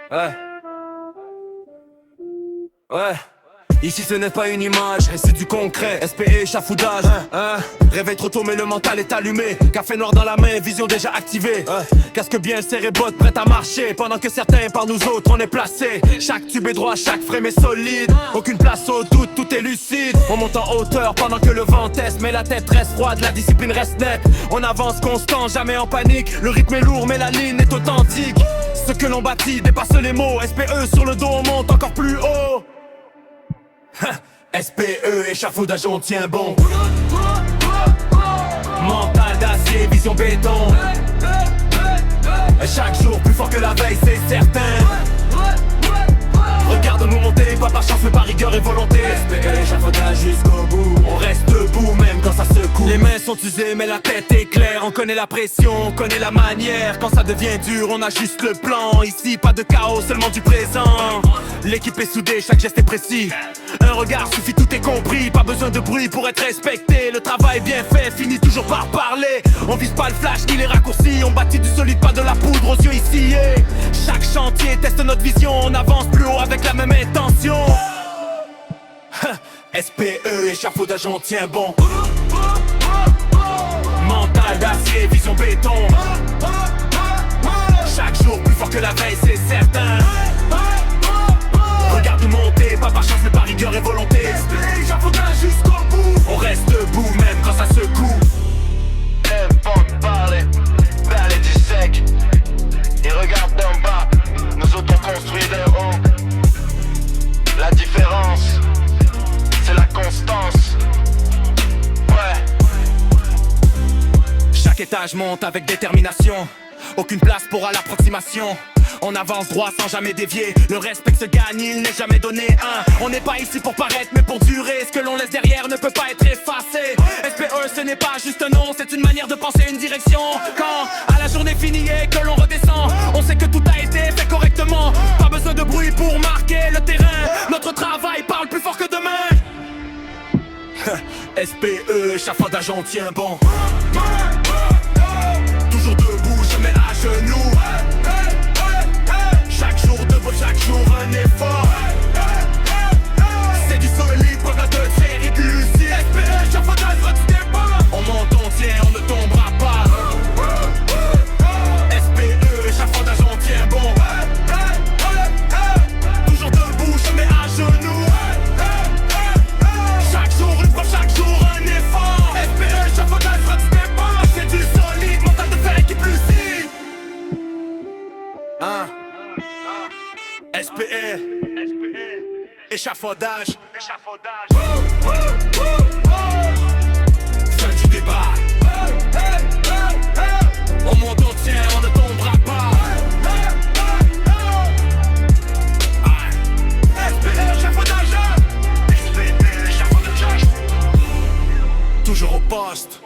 Ouais. Ouais. Ici ce n'est pas une image, c'est du concret. SPE, échafaudage, Réveil trop tôt mais le mental est allumé. Café noir dans la main, vision déjà activée. Casque bien serré, bottes prêtes à marcher. Pendant que certains par nous autres on est placés. Chaque tube est droit, chaque frame est solide. Aucune place au doute, tout est lucide. On monte en hauteur pendant que le vent teste. Mais la tête reste froide, la discipline reste nette. On avance constant, jamais en panique. Le rythme est lourd mais la ligne est authentique. Ce que l'on bâtit dépasse les mots. SPE sur le dos, on monte encore plus haut. SPE, échafaudage, on tient bon. Mental d'acier, vision béton. Chaque jour plus fort que la veille, c'est certain. Regarde-nous monter, pas par chance mais par rigueur et volonté. SPE, échafaudage jusqu'au bout. On reste debout même quand ça secoue. Les mains sont usées mais la tête est claire. On connaît la pression, on connaît la manière. Quand ça devient dur, on ajuste le plan. Ici pas de chaos, seulement du présent. L'équipe est soudée, chaque geste est précis. Un regard suffit, tout est compris. Pas besoin de bruit pour être respecté. Le travail bien fait finit toujours par parler. On vise pas le flash ni les raccourcis. On bâtit du solide, pas de la poudre aux yeux ici. Chaque chantier teste notre vision. On avance plus haut avec la même intention. SPE, échafaudage, on tient bon. Mental d'acier, vision béton. Chaque jour plus fort que la veille, c'est certain. Regarde-nous monter, pas par chance mais par rigueur et volonté. SPE, échafaudage jusqu'au bout. On reste debout même quand ça secoue. N'importe parler, parler du sec. Ils regardent d'en bas, nous autres on construit de haut. La différence, c'est la constance. Ouais. Chaque étage monte avec détermination. Aucune place pour à l'approximation. On avance droit sans jamais dévier. Le respect se gagne, il n'est jamais donné. On n'est pas ici pour paraître mais pour durer. Ce que l'on laisse derrière ne peut pas être effacé. SPE ce n'est pas juste un nom, c'est une manière de penser, une direction. Quand à la journée finie et que l'on redescend, on sait que tout a été fait correctement. Pas besoin de bruit pour marquer le terrain. Notre travail parle plus fort que demain. SPE, échafaudage, on tient bon. Toujours debout, jamais à genoux. Chaque jour debout, chaque jour un effort. C'est du solide, pas de série lucide. SPE, échafaudage, retenez pas. On monte, on tient, on ne tombera pas. SPE, échafaudage, on tient bon. Toujours debout, jamais à genoux. Chaque jour une fois, chaque jour un effort. SPE, échafaudage, retenez pas. C'est du solide, mental de fer qui lucide. SPE, échafaudage, fin du débat. On monte, on tient, on ne tombera pas. SPE, échafaudage. SPE, échafaudage. Toujours au poste.